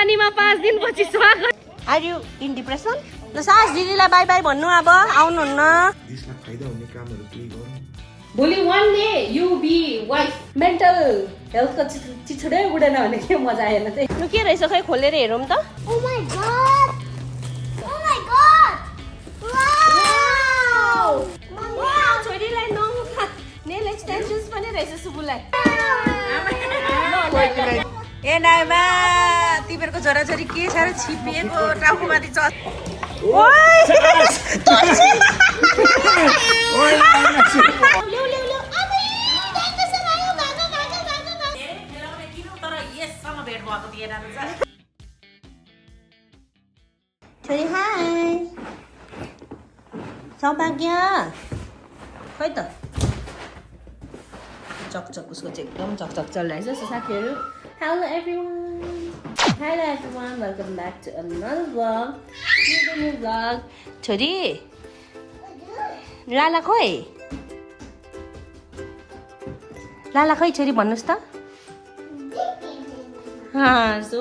पानीमा 5 दिनपछि स्वागत। Are you in depression? ल सास दिदीलाई बाई बाई भन्नु अब आउनुहुन्न। त्यसमा फाइदा हुने कामहरु केही गरौँ। भोलि one day you be wife. Mental हेल्थको चिछुडै उडेन भने के मजा आएन त्यही। लु के रहेछ खै खोलेर हेरौँ त। Oh my god! Oh my god! Wow! Wow छोरीलाई नौका नेल एक्सटेन्सन्स पनि रहेछ सुबुलाई। ए नाइमा तिमीहरूको छोराछोरी के साह्रो छिपिएको टाउकोमाथि चढ। छोरी हाई सौभाग्य खै त चकचक उसको चाहिँ एकदम चकचक चलिरहेछ साथीहरू। Hello everyone welcome back to another vlog new vlog. छोरी लाला खोइ छोरी भन्नुहोस् त। सो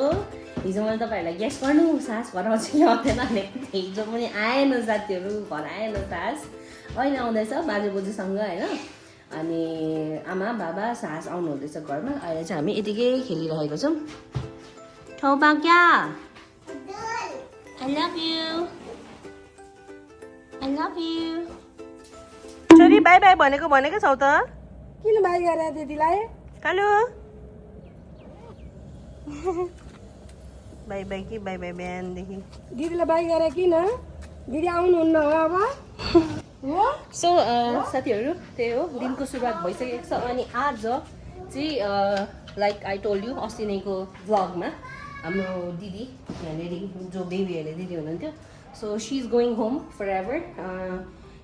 हिजो मैले तपाईँहरूलाई गेस्ट गर्नु सास घर आउँछ कि आउँदैन भनेको थिएँ। हिजो पनि आएन साथीहरू, घर आएन सास। अहिले आउँदैछ बाजे बोजूसँग होइन। अनि आमा बाबा सास आउनु हुँदैछ घरमा। अहिले चाहिँ हामी यतिकै खेलिरहेको छौँ। सौभाग्य आई लभ यु। छोरी बाई बाई भनेको छौ त। किन बाई गरे दिदीलाई? कालु बाई बाई कि बाई बाई बिहानदेखि दिदीलाई बाई गरे किन? दिदी आउनुहुन्न हो अब? हो? सो साथीहरू त्यही हो, दिनको सुरुवात भइसकेको छ। अनि आज चाहिँ लाइक आई टोल्ड यु अस्ति नैको भ्लगमा हाम्रो दिदी यहाँनिर जो बेबी हेर्ने दिदी हुनुहुन्थ्यो। So she is going home forever.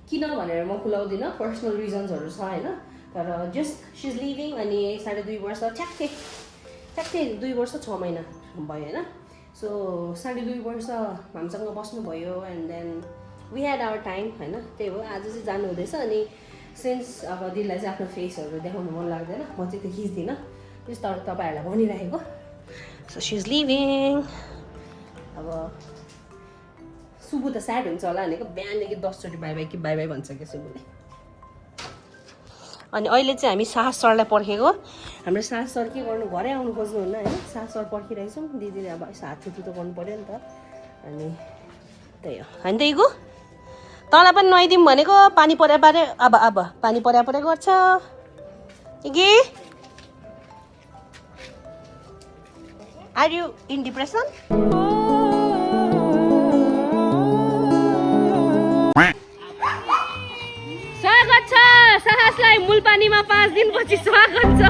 किन भनेर म खुलाउँदिनँ, पर्सनल रिजन्सहरू छ होइन। तर जस्ट सी इज लिभिङ। अनि 2.5 वर्ष ठ्याक्कै 2 वर्ष 6 महिना भयो होइन। सो 2.5 वर्ष हामीसँग बस्नुभयो and then we had our time होइन। त्यही हो आज चाहिँ जानु हुँदैछ। अनि सिन्स अब दिदीलाई चाहिँ आफ्नो फेसहरू देखाउनु मन लाग्दैन, म चाहिँ त्यो खिच्दिनँ, त्यस तर तपाईँहरूलाई भनिराखेको। So she is living. अब सुबु त स्याड हुन्छ होला भनेको, बिहानदेखि 10 चोटि बाई बाई कि बाई बाई भन्छ क्या सुबुले। अनि अहिले चाहिँ हामी सास सरलाई पर्खेको। हाम्रो सास सर के गर्नु, घरै आउनु खोज्नुहुन्न होइन। सास सर पर्खिरहेछौँ। दिदीले अब हात छुट्टु त गर्नु पऱ्यो नि त। अनि त्यही हो होइन त इगु। तँलाई पनि नुहाइदिउँ भनेको, पानी पर्या अब पानी पर्या गर्छ इगी। Are you in depression? स्वागत छ साहसलाई मूलपानीमा 5 दिनपछि स्वागत छ।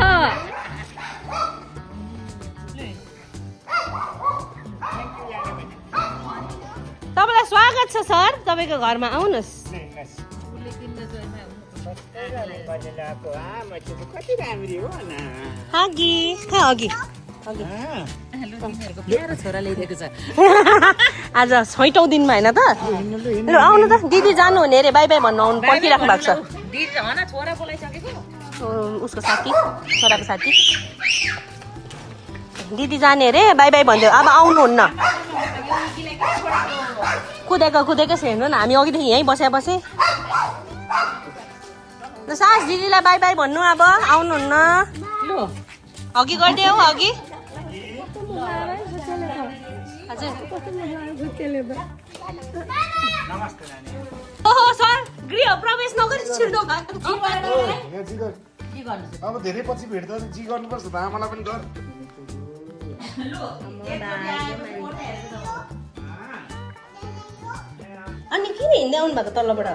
तपाईँलाई स्वागत छ सर, तपाईँको घरमा आउनुहोस्। छोरा ल्याइदिएको छ आज 6औं दिनमा होइन त। ल आउनु त, दिदी जानु हुने अरे, बाई बाई भन्नु आउनु पर्खिराख्नु भएको छ। उसको साथी, छोराको साथी दिदी जाने अरे, बाई बाई भनिदियो। अब आउनुहुन्न। कुदेको छ हेर्नु न, हामी अघिदेखि यहीँ बसे। ल सास दिदीलाई बाई बाई भन्नु अब आउनुहुन्न। अघि गरिदियो हौ अघि। हजुर ओहो सर गृह प्रवेश नगरी छिर्दो भएको। अब धेरै पछि भेट्दा जी गर्नुपर्छ त, आमालाई पनि गर। अनि किन हिँड्दै आउनु भएको तल्लोबाट?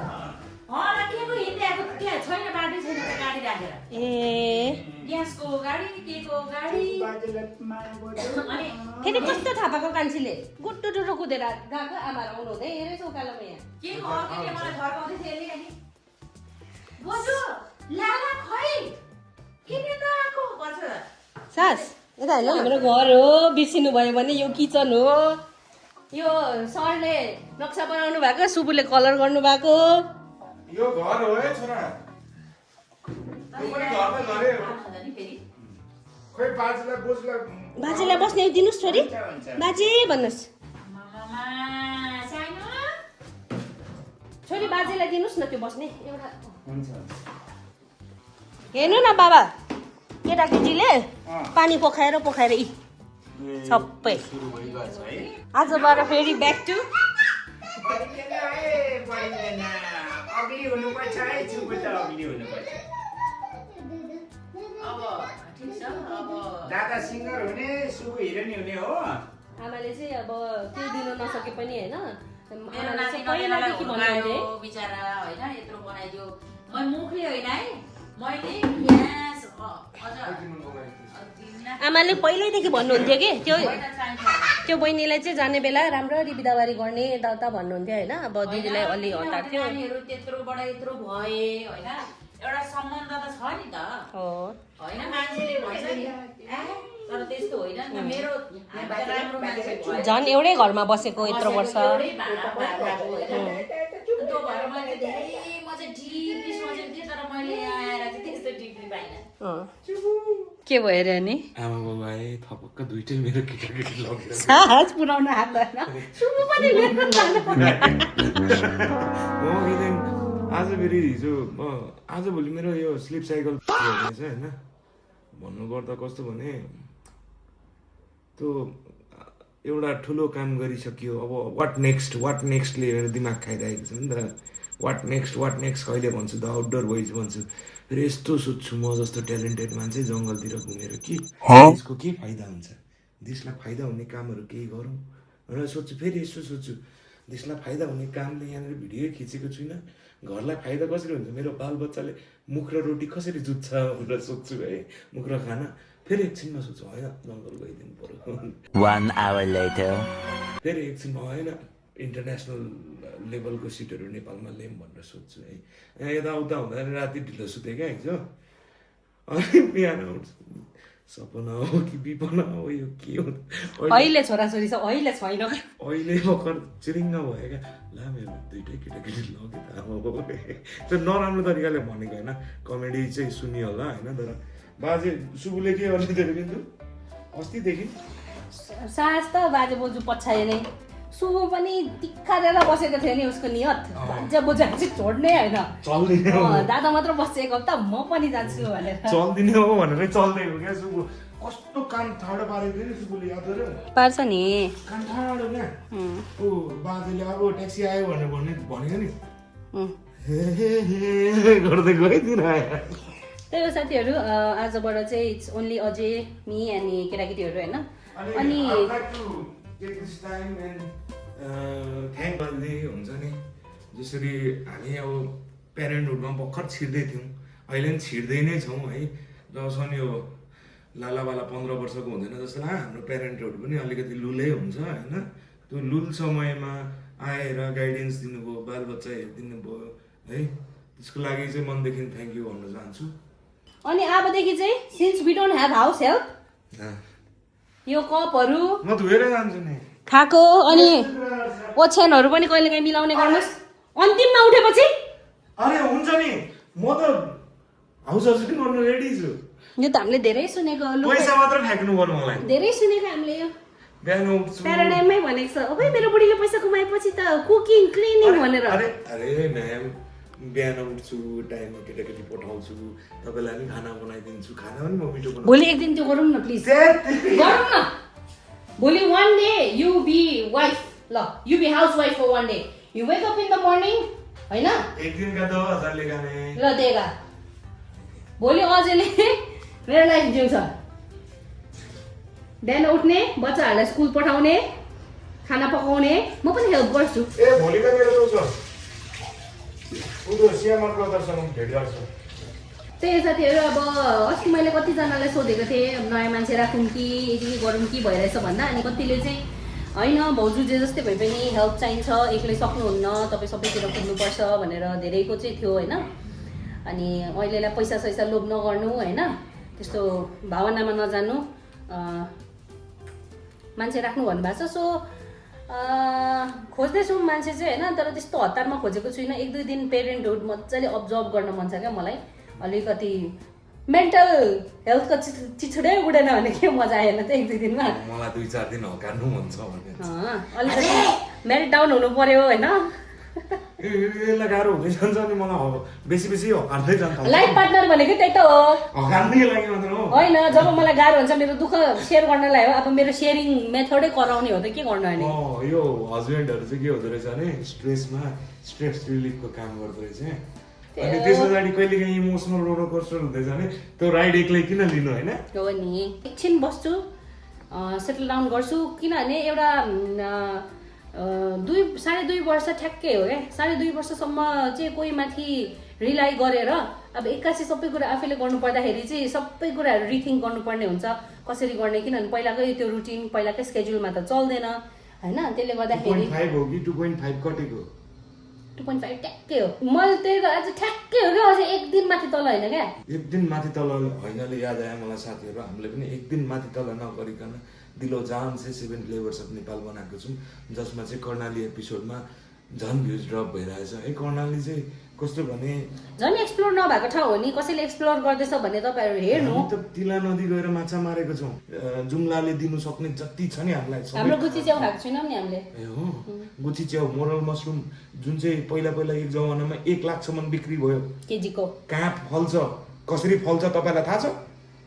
ए फेरि कस्तो थाहा पाएको कान्छीले गुट्टु टुटो कुदेर गएको। आमा आउनु हुँदै हेरेछ उकालोमा यहाँ। सास यता हेर्नु, हाम्रो घर हो, बिर्सिनु भयो भने यो किचन हो। यो सरले नक्सा बनाउनु भएको, सुबुले कलर गर्नु भएको। यो घर हो है छोरा। यो पनि घरमै घरै हो। खोइ बाजुलाई बोजूलाई बाजेलाई बस्ने दिनुहोस् छोरी बाजे भन्नुहोस् छोरी बाजेलाई दिनुहोस् न त्यो बस्ने एउटा हेर्नु न बाबा केटाकेटीले पानी पोखाएर यी सबै आजबाट फेरि ब्याक टु दादा सिङ्गर हुने सुबु हिरोनी हुने हो आमाले चाहिँ अब त्यो दिन नसके पनि होइन आमाले चाहिँ पहिलादेखि भन्नुहुन्थ्यो बिचारा होइन यत्रो बनाइदियो म मुखले होइन है मैले ग्यास आमाले पहिल्यैदेखि भन्नुहुन्थ्यो कि त्यो बहिनीलाई चाहिँ जाने बेला राम्ररी बिदाबारी गर्ने यताउता भन्नुहुन्थ्यो होइन अब दिदीलाई अलि हतार थियो नानीहरू त्यत्रोबाट यत्रो भए होइन एउटा सम्बन्ध त छ नि त हो होइन मान्छेले भन्छ नि तर त्यस्तो होइन नि त मेरो राम्रो मान्छे भयो झन् एउटै घरमा बसेको यत्रो वर्ष एउटै भाडा भएको होइन त्यो भएर मैले धेरै म चाहिँ डिपली सोचेको थिएँ तर मैले यहाँ आएर चाहिँ त्यस्तो डिपली पाइनँ के भएर नि आमा बाबा आए थपक्क दुइटै मेरो केटाकेटी लगेर साहस पुऱ्याउन आउँदैन सुमु पनि आज फेरि हिजो आजभोलि मेरो यो स्लिप साइकल रहेछ होइन भन्नुपर्दा कस्तो भने त्यो एउटा ठुलो काम गरिसकियो अब वाट नेक्स्टले मेरो दिमाग खाइरहेको छ नि त वाट नेक्स्ट कहिले भन्छु द आउटडोर बोइज भन्छु फेरि यस्तो सोध्छु म जस्तो ट्यालेन्टेड मान्छे जङ्गलतिर घुमेर कि यसको के फाइदा हुन्छ देशलाई फाइदा हुने कामहरू केही गरौँ भनेर सोध्छु फेरि यसो सोध्छु देशलाई फाइदा हुने कामले यहाँनिर भिडियो खिचेको छुइनँ घरलाई फाइदा कसरी हुन्छ मेरो बालबच्चाले मुख र रोटी कसरी जुत्छ भनेर सोध्छु है मुख र खाना फेरि एकछिनमा सोध्छु होइन जङ्गल गइदिनु पर्यो 1 hour later फेरि एकछिनमा होइन इन्टरनेसनल लेभलको सिटहरू नेपालमा ल्याउँ भनेर सोध्छु है यहाँ यताउता हुँदा राति ढिलो सुतेँ क्या हिजो अनि बिहान उठ्छु सपना हो कि विपना हो यो के हो अहिले छोराछोरी छ अहिले छैन अहिले भर्खर चिरिङ्ग भयो क्या ला मेरो दुइटै केटाकेटी लगे त अब त्यो नराम्रो तरिकाले भनेको होइन कमेडी चाहिँ सुनियो होला होइन तर बाजे सुबुले के गर्नु थियो बिन्दु अस्तिदेखि सास त बाजे बोजू पछाए नै सुबु पनि तिखारेर बसेको थियो नि उसको नियत बाजे बोजू चाहिँ छोड्ने होइन चल्दिने हो दादा मात्र बस्छ एक हप्ता म पनि जान्छु भनेर चल्दिने हो भनेर चल्दिएको क्या सुबु कस्तो कान ठाडो पारेको थियो नि सुबुले याद गर्यो पार्छ नि कान ठाडो क्या ऊ बाजेले अब ट्याक्सी आयो भनेर भनेको नि गर्दै गइदिनु आयो त्यही हो साथीहरू आजबाट चाहिँ इट्स ओन्ली अझै मी अनि केटाकेटीहरू होइन अनि थ्याङ्क गर्दै हुन्छ नि जसरी हामी अब प्यारेन्टहुडमा भर्खर छिर्दै थियौँ अहिले पनि छिर्दै नै छौँ है जबसम्म यो लालावाला 15 वर्षको हुँदैन जस्तो लाग्यो हाम्रो प्यारेन्टहुड पनि अलिकति लुलै हुन्छ होइन त्यो लुल समयमा आएर गाइडेन्स दिनुभयो बालबच्चा हेरिदिनु भयो है त्यसको लागि चाहिँ मनदेखि थ्याङ्क यू भन्न चाहन्छु अनि अबदेखि चाहिँ since we don't have house help यो कपहरू म धोएर जान्छु नि खाएको अनि ओछ्यानहरू पनि कहिले काहीँ मिलाउने गर्नुहोस् अन्तिममा उठेपछि अरे हुन्छ नि म त हाउस हस्बेन्ड गर्नु रेडी छु यो त हामीले धेरै सुनेको पैसा मात्र फ्याँक्नु पर्यो मलाई धेरै सुनेको हामीले यो बिहान उठ्छु प्याराडाइममै भनेको छ अब मेरो बुढीले पैसा कमाएपछि त कुकिङ क्लिनिङ भनेर अरे म्याम बिहान उठ्छु टाइममा केटाकेटी पठाउँछु तपाईँलाई पनि खाना बनाइदिन्छु खाना पनि म मिठो बनाउँछु भोलि एक दिन त्यो गरौँ न प्लिज गरौँ न भोलि one day you be wife ल you be housewife for one day you wake up in the morning हैन एक दिनका 10,000 लेखाने ल देगा भोलि अझैले मेरो लाइफ जिउँछ बिहान उठ्ने बच्चाहरूलाई स्कुल पठाउने खाना पकाउने म पनि हेल्प गर्छु ए भोलि त मेरो छ उदो सियामर ब्रदरसँग भेट गर्छु त्यही साथीहरू अब अस्ति मैले कतिजनालाई सोधेको थिएँ नयाँ मान्छे राखौँ कि यति गरौँ कि भइरहेछ भन्दा अनि कतिले चाहिँ होइन भाउजू जे जस्तै भए पनि हेल्प चाहिन्छ एक्लै सक्नुहुन्न तपाईँ सबैतिर कुद्नुपर्छ भनेर धेरैको चाहिँ थियो होइन अनि अहिलेलाई पैसा सैसा लोभ नगर्नु होइन त्यस्तो भावनामा नजानु मान्छे राख्नु भन्नुभएको छ सो खोज्दैछु मान्छे चाहिँ होइन तर त्यस्तो हतारमा खोजेको छुइनँ 1-2 दिन पेरेन्टहुड मजाले अब्जर्भ गर्न मन छ क्या मलाई अलिकति मेन्टल हेल्थको चिछुडै उडेन भने के मजा आएन त 1-2 दिनमा मलाई 2-4 दिन हकार्नु मन छ भने अलिकति मेल्ट डाउन हुनु पर्यो होइन यसलाई गाह्रो हुँदै जान्छ अनि मलाई बेसी हकार्दै जान्छ लाइफ पार्टनर भनेको त्यही त हो हकार्नै लागि मात्र हो होइन जब मलाई गाह्रो हुन्छ मेरो दुःख सेयर गर्नलाई हो अब मेरो सेयरिङ मेथडै कराउने हो त के गर्नु अनि यो हस्बेन्डहरू चाहिँ के हुँदो रहेछ भने स्ट्रेस रिलिफको काम गर्दो रहेछ अनि त्यस पछाडि कहिले काहीँ इमोसनल रोलर कोस्टर हुँदैछ भने त्यो राइड एक्लै किन लिनु होइन हो नि एकछिन बस्छु सेटल डाउन गर्छु किनभने एउटा 2.5 वर्ष ठ्याक्कै हो क्या 2.5 वर्षसम्म चाहिँ कोही माथि रिलाइ गरेर अब एक्कासी सबै कुरा आफैले गर्नु पर्दाखेरि चाहिँ सबै कुराहरू रिथिङ्क गर्नुपर्ने हुन्छ कसरी गर्ने किनभने पहिलाकै त्यो रुटिन पहिलाकै स्केड्युलमा त चल्दैन होइन त्यसले गर्दाखेरि 2.5 हो कि 2.5 कटेको 2.5 ट्याक्कै हो मैले त्यही त आज ठ्याक्कै हो क्या अझ एक दिन माथि तल होइन क्या एक दिन माथि तल हैनले याद आयो मलाई साथीहरू हामीले पनि एक दिन माथि तल नगरिकन दिलो जान चाहिँ 7 फ्लेभर्स अफ नेपाल बनाएको छौँ जसमा चाहिँ कर्णाली एपिसोडमा झन् भ्युज ड्रप भइरहेछ है कर्णाली चाहिँ कस्तो भने झन् एक्सप्लोर नभएको ठाउँ हो नि कसैले एक्सप्लोर गर्दैछ भने तपाईँहरू हेर्नु हामी त तिला नदी गएर माछा मारेको छौँ जुम्लाले दिनु सक्ने जति छ नि हामीलाई हाम्रो गुची च्याउ खाएको छैनौँ नि हामीले ए हो गुची च्याउ मोरल मसरुम जुन चाहिँ पहिला एक जमानामा 1 लाखसम्म बिक्री भयो केजीको कहाँ फल्छ कसरी फल्छ तपाईँलाई थाहा छ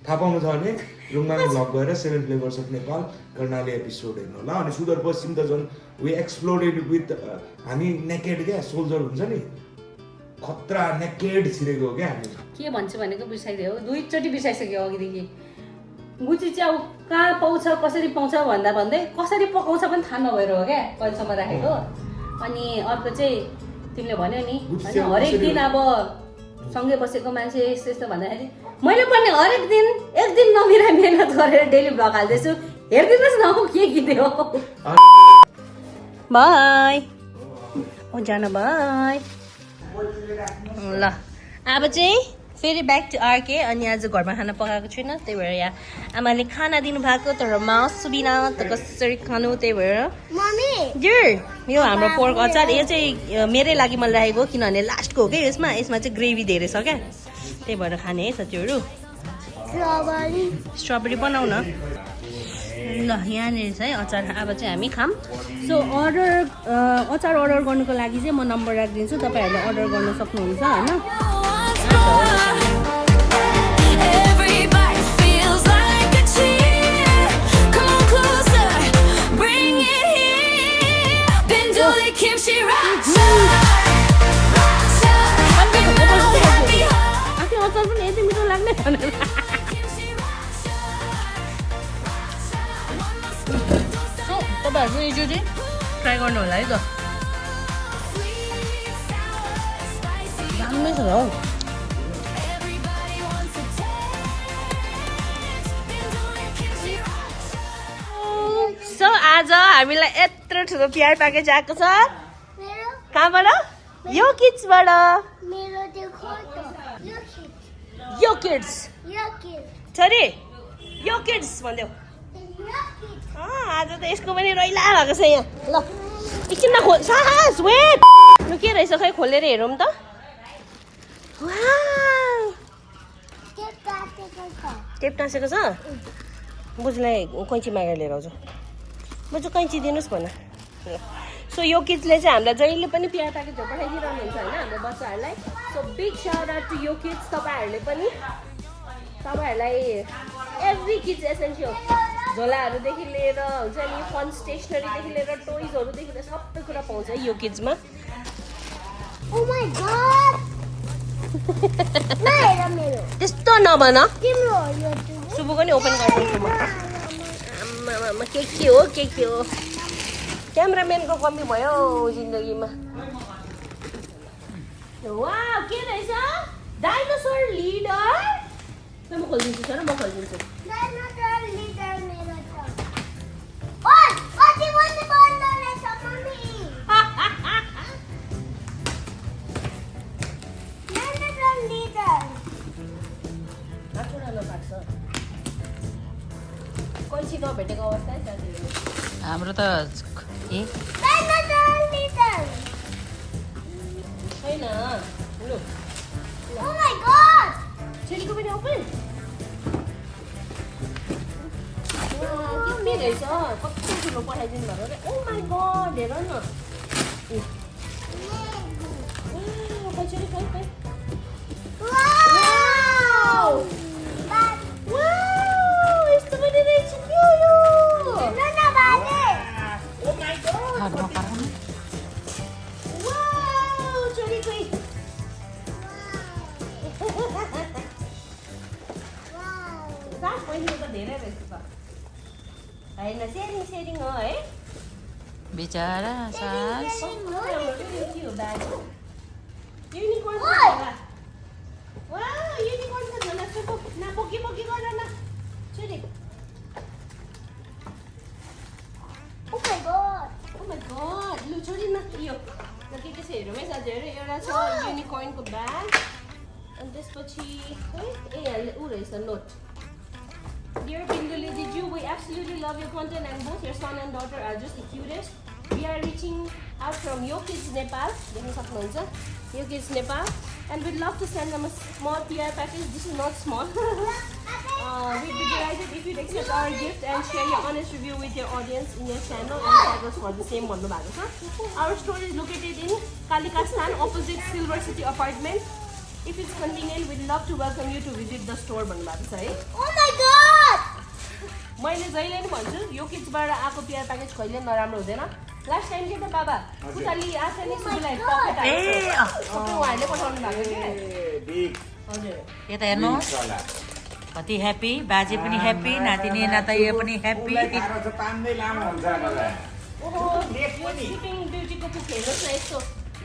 थाहा पाउनु छ भने रुङमाङ भ्लग गएर 7 flavours of Nepal Karnali episode हेर्नु होला अनि सुदूरपश्चिम त झन् वी एक्सप्लोडेड विथ हामी नेकेड क्या सोल्जर हुन्छ नि खतरा नेकेड छिरेको हो क्या हामी के भन्छु भनेको बिर्साइदियो 2 चोटि बिर्साइसक्यो अघिदेखि गुची च्याउ कहाँ पाउँछ कसरी पाउँछ भन्दा भन्दै कसरी पकाउँछ पनि थाहा नभएर हो क्या कहिलेसम्म राखेको अनि अर्को चाहिँ तिमीले भन्यो नि होइन हरेक दिन अब सँगै बसेको मान्छे यस्तो भन्दाखेरि मैले पनि हरेक दिन एक दिन नमिरा मेहनत गरेर डेली भ्लग हाल्दैछु हेरिदिनुहोस् न के किन्यो बाई ओ जान बाई ल अब चाहिँ फेरि ब्याक टु आर्के अनि आज घरमा खाना पकाएको छुइनँ त्यही भएर यहाँ आमाले खाना दिनुभएको तर मासु बिना त कसरी खानु त्यही भएर यो हाम्रो पोर्क अचार यो चाहिँ मेरै लागि मैले राखेको किनभने लास्टको हो क्या यसमा चाहिँ ग्रेभी धेरै छ क्या त्यही भएर खाने है साथीहरू स्ट्रबेरी बनाऊ न ल यहाँनिर चाहिँ अचार अब चाहिँ हामी खाम सो अचार अर्डर गर्नुको लागि चाहिँ म नम्बर राखिदिन्छु तपाईँहरूले अर्डर गर्न सक्नुहुन्छ होइन आफ्नो अचार पनि यति मिठो लाग्ने भनेर तपाईँहरू एकचोटि ट्राई गर्नु होला है त राम्रै छ हौ सो आज हामीलाई यत्रो ठुलो प्यार प्याकेज आएको छ कहाँबाट यो किड्सबाट यो किड्स छोरी यो किड्स भनिदेऊ आज त यसको पनि रैला भएको छ यहाँ ल एकछिनमा खोल साहस वेट लु के रहेछ खै खोलेर हेरौँ त टेप टाँसेको छ बुझलाई कैँची मागेर लिएर आउँछु बुझ्छु कैँची दिनुहोस् भन सो यो किड्सले चाहिँ हामीलाई जहिले पनि प्यार प्याकेजहरू पठाइदिइरहनु हुन्छ होइन हाम्रो बच्चाहरूलाई so big shout out to यो किड्स तपाईँहरूलाई एभ्री किड्स एसेन्सियल झोलाहरूदेखि लिएर हुन्छ नि फन स्टेसनरीदेखि लिएर टोइजहरूदेखि लिएर सबै कुरा पाउँछ यो किड्समा त्यस्तो नभन सुबुको नि ओपन गरिदिन्छु म के हो क्यामराम्यानको कमी भयो जिन्दगीमा वाउ के रहेछ डाइनोसर लिडर म खोलिदिन्छु सर म खोलिदिन्छु कैँची नभेटेको अवस्था है साथीहरू हाम्रो त छैन लु छोरीको पनि ओपन के रहेछ कस्तो ठुलो पठाइदिनु भएको रे ओ माई गड हेर न छोरी खै Wow! यस्तो पनि रहेछ के हो यो Nana, bade! वाउ छोरी खोइ सास पहिलो त धेरै रहेछ त होइन सेरिङ हो है बिचरा सास कस्तो राम्रो के हो ब्याग युनिकर्न वाउ युनिकर्न त झन् जस्तो न बोकी गर न छोरी Oh my god! Oh my god लु छोरी न यो ल के छ हेरौँ है साथीहरू एउटा छ युनिकर्नको ब्याग अनि त्यसपछि है ए ऊ रहेछ note Dear Binduli Diju, we absolutely love your content and both your son and daughter are just the cutest. We are reaching out from Yo Kids Nepal, Yo Kids Nepal, and we'd love to send them a small PR package. This is not small. We'd be delighted if you'd accept our gift and share your honest review with your audience in your channel and tag us for the same one. Our store is located in Kalikastan, opposite Silver City Apartment. If it's convenient, we'd love to welcome you to visit the store. Oh my god! मैले जहिले नि भन्छु यो किड्सबाट आएको पियर package कहिले नराम्रो हुँदैन last time के त बाबा पुतली आफै नै सुबुलाई पकेट सबै उहाँहरूले पठाउनु भएको के हजुर यता हेर्नुहोस् कति ह्याप्पी बाजे पनि ह्याप्पी नातिनी नाताइया पनि ह्याप्पी तान्दै लामो हुन्छ मलाई ओहो यो स्लिपिङ ब्युटीको बुक हेर्नुहोस् न यस्तो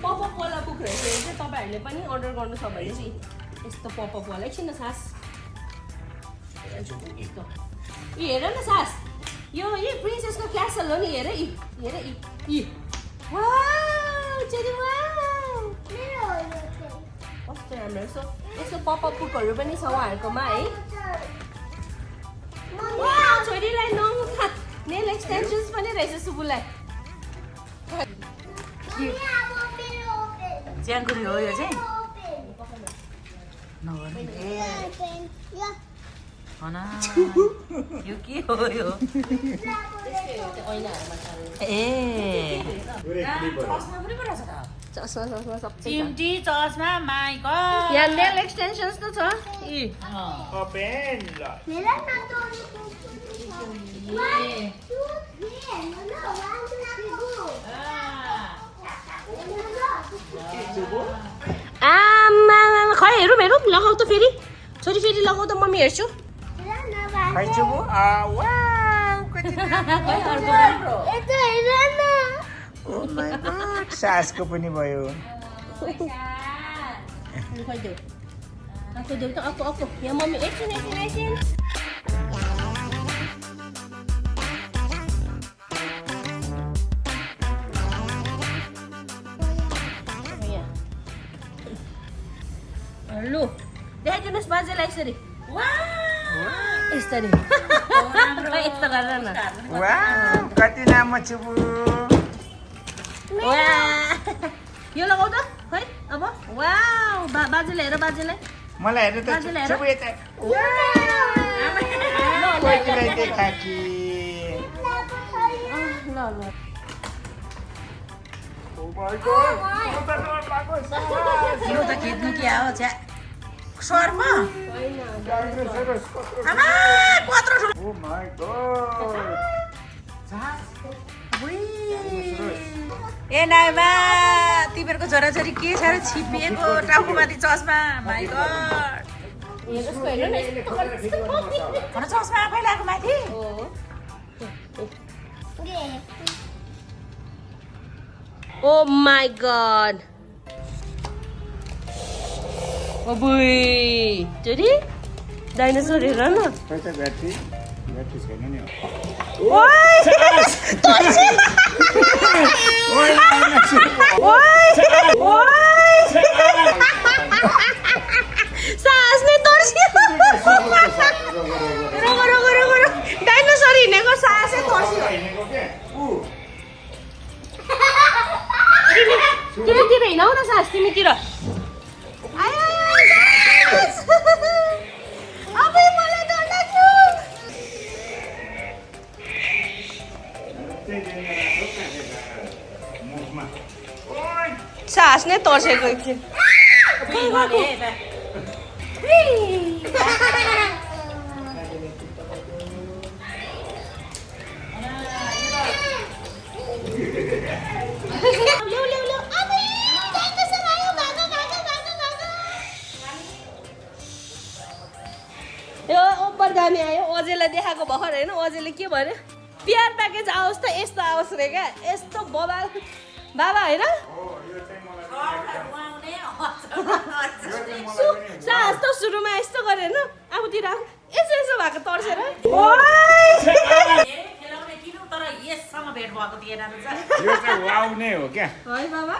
पपअप वाला बुक रहेछ यो चाहिँ तपाईँहरूले पनि अर्डर गर्नु छ भने चाहिँ यस्तो पपअप वाला एकछिन न सास यस्तो यी हेर न सास यो प्रिन्सेसको क्यासल हो नि हेर यी वाउ चेरी वाउ कस्तो राम्रो सो यस्तो पपअप बुकहरू पनि छ उहाँहरूकोमा है वाउ छोरीलाई नेल एक्सटेन्सन्स पनि रहेछ सुबुलाई ज्यानकुरी हो यो चाहिँ यो के हो यो ए चस्मा पनि पो रहेछ त चस्मा सबै चिम्टी चस्मा माई गड यहाँ नेल एक्सटेन्सन्स त छ यी ओपेन ल आमा खै हेरौँ लगाऊ त फेरि छोरी फेरि लगाऊ त मम्मी हेर्छु खै चुबु वाउ कति राम्रो ओ माय गॉड सासको पनि भयो खै देऊ आको देऊ त आको यहाँ मम्मी एकछिन लु देखाइदिनुहोस् बाजेलाई यसरी यसरी यस्तो गरेर न वाउ कति लामो चुबु यो लगाऊ त है अब वाउ बाजेले हेर बाजेलाई मलाई हेर्नु त चुबु यता कोहीलाई देखा कि ल ओ माय गॉड यो त खिच्नु के हो छ्या सर्प आमा कत्रो ठुलो ओ माय गॉड ए नाइमा तिमीहरूको छोराछोरी के साह्रो छिपिएको टाउकोमाथि चस्मा माई गड भन चस्मा आफै लगाएको माथि ओ माई गड अबुई छोरी डाइनोसर हेर न खै त ब्याट्री छैन नि सासले तर्सियो रोगो डाइनोसर हिँडेको सासै तर्सियो तिमीतिर हिँडाउ न सास तिमीतिर सास नै तर्सेको एकछिन यो ओपर दामी आयो अझैलाई देखाएको भर्खर होइन अझैले के भन्यो प्यार प्याकेज आओस् त यस्तो आओस् रे क्या यस्तो बबाल बाबा होइन सास त सुरुमा यस्तो गरे होइन आफूतिर यसो यसो भएको तर्सेर यो चाहिँ वाउ नै हो क्या है बाबा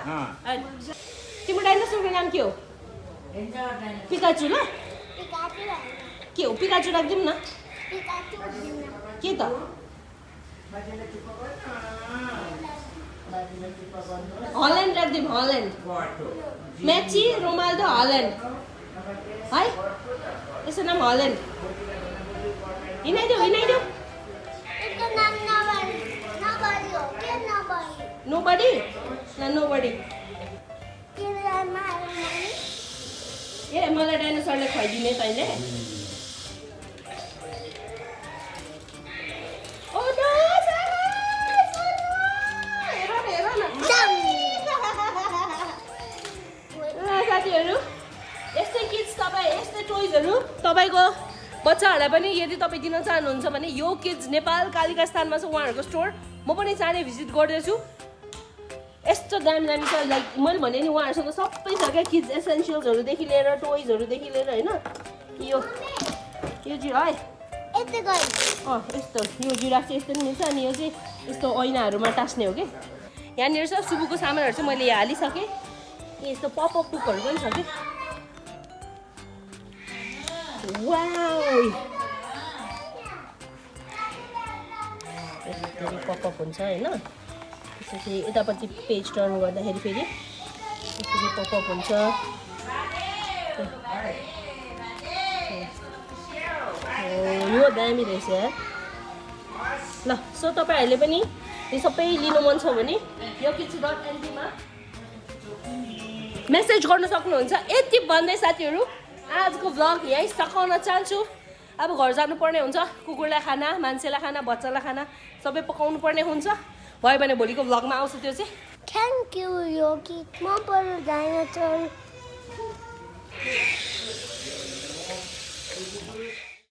तिम्रो डाइनोसरको नाम के हो पिकाचु ल के हो पिकाचु राखिदिउँ न के त हल्यान्ड राखिदिउँ हल्यान्ड मेची रोनाल्डो हल्यान्ड है यसो नाम हल्यान्ड हिँडाइदेऊ हिँडाइदेऊ नोबडी न नोबडी ए मलाई डाइनोसरले खुवाइदिने तैँले साथीहरू यस्तै किड्स तपाईँ यस्तै टोइजहरू तपाईँको बच्चाहरूलाई पनि यदि तपाईँ दिन चाहनुहुन्छ भने यो किड्स नेपाल कालिका स्थानमा छ उहाँहरूको स्टोर म पनि चाँडै भिजिट गर्दैछु यस्तो दामी दामी छ लाइक मैले भने नि उहाँहरूसँग सबै छ क्या किड्स एसेन्सियल्सहरूदेखि लिएर टोइजहरूदेखि लिएर होइन यो है यस्तो यो जिराफ चाहिँ यस्तो नि मिल्छ अनि यो चाहिँ यस्तो ऐनाहरूमा टाँस्ने हो कि यहाँनिर छ सुबुको सामानहरू चाहिँ मैले यहाँ हालिसकेँ यस्तो पपअप पुकहरू पनि छ कि यसरी पपअप हुन्छ होइन त्यसपछि यतापट्टि पेज टर्न गर्दाखेरि फेरि यसरी पपअप हुन्छ यो दामी रहेछ यार ल सो तपाईँहरूले पनि यो सबै लिनु मन छ भने यो kids.lb-मा मेसेज गर्न सक्नुहुन्छ यति भन्दै साथीहरू आजको भ्लग यहीँ सघाउन चाहन्छु अब घर जानुपर्ने हुन्छ कुकुरलाई खाना मान्छेलाई खाना बच्चालाई खाना सबै पकाउनु पर्ने हुन्छ भयो भने भोलिको भ्लगमा आउँछ त्यो चाहिँ थ्याङ्क यू यो कि म पर डाइनोसर